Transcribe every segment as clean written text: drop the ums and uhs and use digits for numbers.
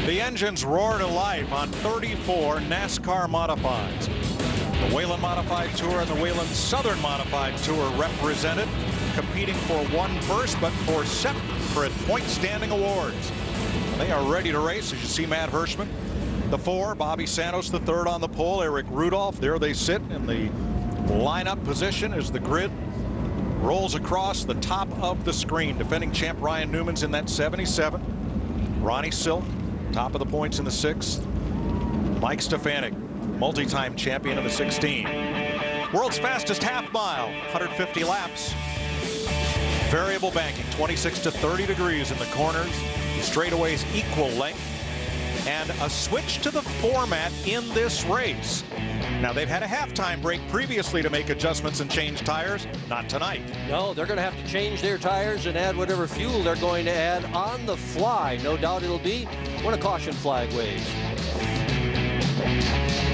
The engines roar to life on 34 NASCAR Modifieds. The Whelen Modified Tour and the Whelen Southern Modified Tour represented, competing for one first, but for separate point standing awards. They are ready to race, as you see Matt Hirschman. The four, Bobby Santos, the third on the pole, Eric Rudolph. There they sit in the lineup position as the grid rolls across the top of the screen. Defending champ Ryan Newman's in that 77. Ronnie Silk, top of the points in the 6th. Mike Stefanik, multi-time champion in the 16. World's fastest half mile, 150 laps. Variable banking, 26 to 30 degrees in the corners. Straightaways equal length. And a switch to the format in this race. Now, they've had a halftime break previously to make adjustments and change tires. Not tonight. No, they're going to have to change their tires and add whatever fuel they're going to add on the fly. No doubt it'll be when a caution flag waves.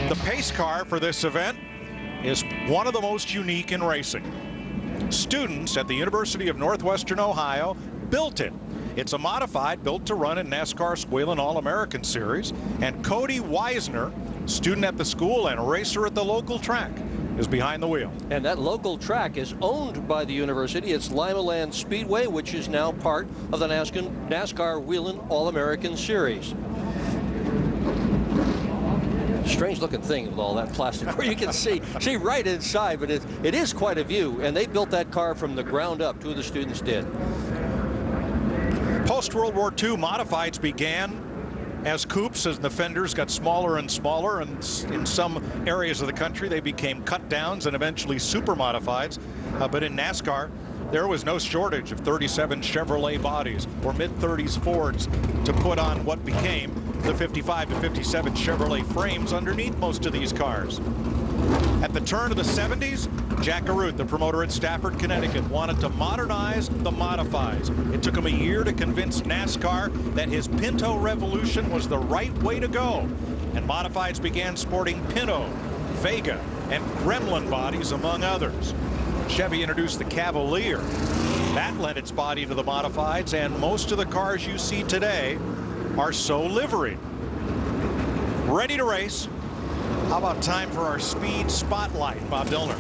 The pace car for this event is one of the most unique in racing. Students at the University of Northwestern Ohio built it. It's a modified built to run in NASCAR's Whelen All-American Series. And Cody Weisner, student at the school and racer at the local track, is behind the wheel. And that local track is owned by the university. It's Lima Land Speedway, which is now part of the NASCAR Whelen All-American Series. Strange looking thing with all that plastic where you can see right inside, but it is quite a view. And they built that car from the ground up. Two of the students did. Post-World War II, modifieds began as coupes, as the fenders got smaller and smaller, and in some areas of the country they became cut downs and eventually super modifieds. But in NASCAR, there was no shortage of 37 Chevrolet bodies or mid-30s Fords to put on what became the 55 to 57 Chevrolet frames underneath most of these cars. At the turn of the 70s, Jack Arute, the promoter at Stafford, Connecticut, wanted to modernize the modifieds. It took him a year to convince NASCAR that his Pinto Revolution was the right way to go. And modifieds began sporting Pinto, Vega, and Gremlin bodies, among others. Chevy introduced the Cavalier. That lent its body to the modifieds, and most of the cars you see today are so liveried. Ready to race. How about time for our speed spotlight, Bob Dillner?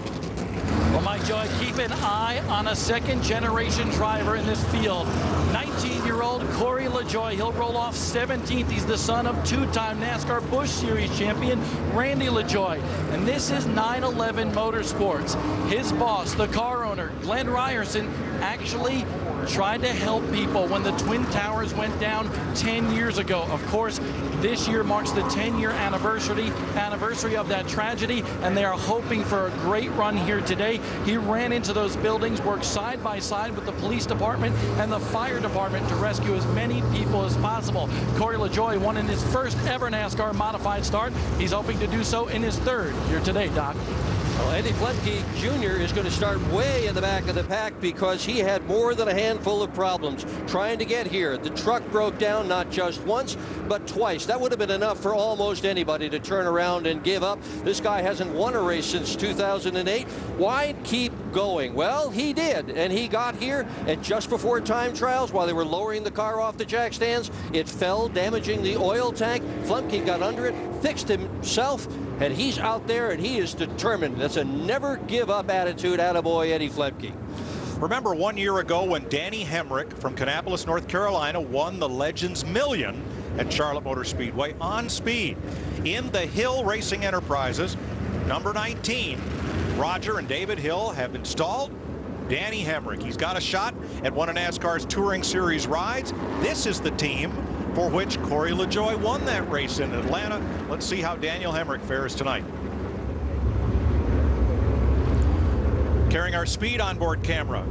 Well, Mike Joy, keep an eye on a second-generation driver in this field. 19-year-old Corey LaJoie. He'll roll off 17th. He's the son of two-time NASCAR Busch Series champion Randy LaJoie. And this is 911 Motorsports. His boss, the car owner, Glenn Ryerson, actually tried to help people when the Twin Towers went down 10 years ago. Of course, this year marks the 10-year anniversary of that tragedy, and they are hoping for a great run here today. He ran into those buildings, worked side by side with the police department and the fire department to rescue as many people as possible. Corey LaJoie won in his first ever NASCAR modified start. He's hoping to do so in his third here today, Doc. Well, Eddie Flemke Jr. is going to start way in the back of the pack because he had more than a handful of problems trying to get here. The truck broke down not just once, but twice. That would have been enough for almost anybody to turn around and give up. This guy hasn't won a race since 2008. Why keep going? Well, he did, and he got here, and just before time trials, while they were lowering the car off the jack stands, it fell, damaging the oil tank. Flemke got under it, fixed himself, and he's out there, and he is determined. That's a never-give-up attitude. Attaboy, Eddie Flemke. Remember 1 year ago when Danny Hemrick from Kannapolis, North Carolina, won the Legends Million at Charlotte Motor Speedway on speed. In the Hill Racing Enterprises, number 19, Roger and David Hill have installed Danny Hemrick. He's got a shot at one of NASCAR's Touring Series rides. This is the team for which Corey LaJoie won that race in Atlanta. Let's see how Daniel Hemrick fares tonight. Carrying our speed onboard camera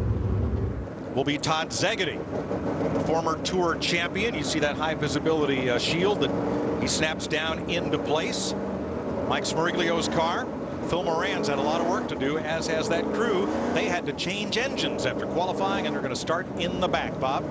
will be Todd Szegedy, the former Tour champion. You see that high visibility shield that he snaps down into place. Mike Smeriglio's car. Phil Moran's had a lot of work to do, as has that crew. They had to change engines after qualifying, and they're going to start in the back, Bob.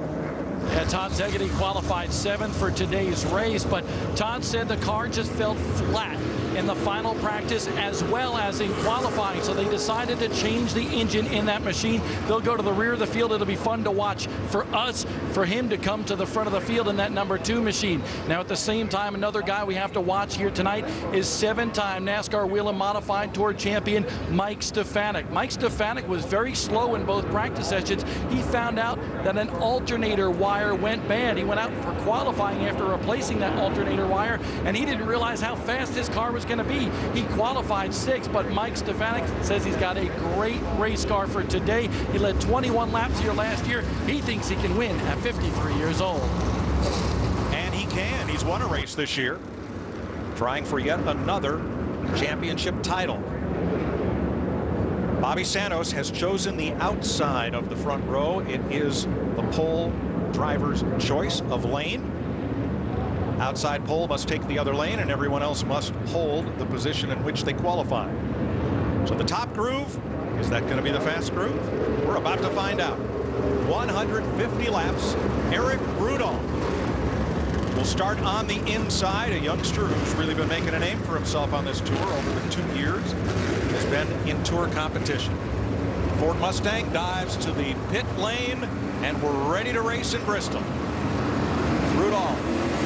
Yeah, Todd Szegedy qualified 7th for today's race, but Todd said the car just felt flat in the final practice as well as in qualifying, so they decided to change the engine in that machine. They'll go to the rear of the field. It'll be fun to watch for us, for him to come to the front of the field in that number 2 machine. Now, at the same time, another guy we have to watch here tonight is 7-time NASCAR Whelen Modified Tour champion Mike Stefanik. Mike Stefanik was very slow in both practice sessions. He found out that an alternator wire went bad. He went out for qualifying after replacing that alternator wire, and he didn't realize how fast his car was going to be. He qualified 6th, but Mike Stefanik says he's got a great race car for today. He led 21 laps here last year. He thinks he can win at 53 years old. And he can. He's won a race this year, trying for yet another championship title. Bobby Santos has chosen the outside of the front row. It is the pole driver's choice of lane. Outside pole must take the other lane, and everyone else must hold the position in which they qualify. So the top groove, is that going to be the fast groove? We're about to find out. 150 laps. Eric Rudolph will start on the inside. A youngster who's really been making a name for himself on this tour over the 2 years. Has been in tour competition. Ford Mustang dives to the pit lane, and we're ready to race in Bristol. Rudolph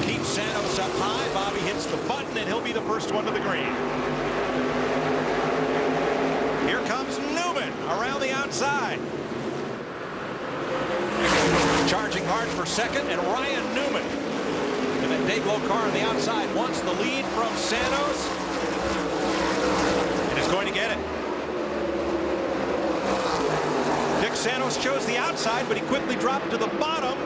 keeps Santos up high. Bobby hits the button, and he'll be the first one to the green. Here comes Newman around the outside. Charging hard for second, and Ryan Newman in the Dayglow car on the outside wants the lead from Santos, and is going to get it. Dick Santos chose the outside, but he quickly dropped to the bottom,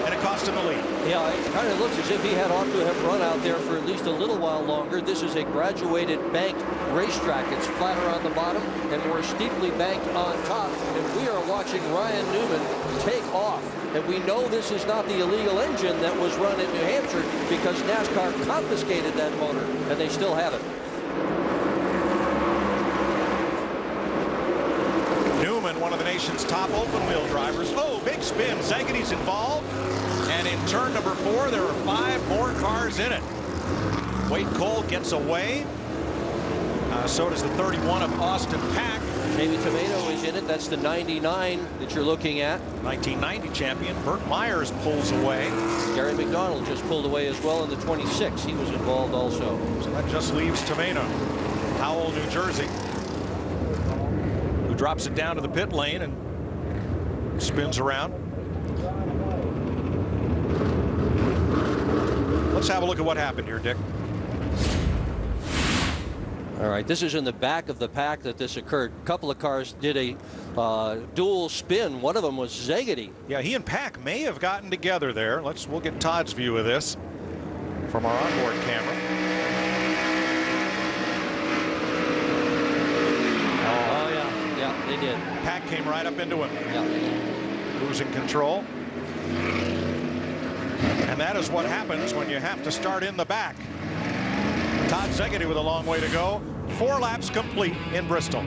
and it cost him the lead. Yeah, it kind of looks as if he had ought to have run out there for at least a little while longer. This is a graduated banked racetrack. It's flatter on the bottom and more steeply banked on top. And we are watching Ryan Newman take off. And we know this is not the illegal engine that was run in New Hampshire, because NASCAR confiscated that motor, and they still have it. Newman, one of the nation's top open wheel drivers. Oh, big spin. Zegedy's involved. And in turn number 4, there are 5 more cars in it. Wade Cole gets away. So does the 31 of Austin Pack. Jamie Tomato is in it. That's the 99 that you're looking at. 1990 champion Burt Myers pulls away. Gary McDonald just pulled away as well in the 26. He was involved also. So that just leaves Tomato. Howell, New Jersey, who drops it down to the pit lane and spins around. Let's have a look at what happened here, Dick. All right, this is in the back of the pack that this occurred. A couple of cars did a dual spin. One of them was Szegedy. Yeah, he and Pack may have gotten together there. We'll get Todd's view of this from our onboard camera. Oh yeah, they did. Pack came right up into him. Yeah. Losing control. And that is what happens when you have to start in the back. Todd Szegedy with a long way to go. 4 laps complete in Bristol.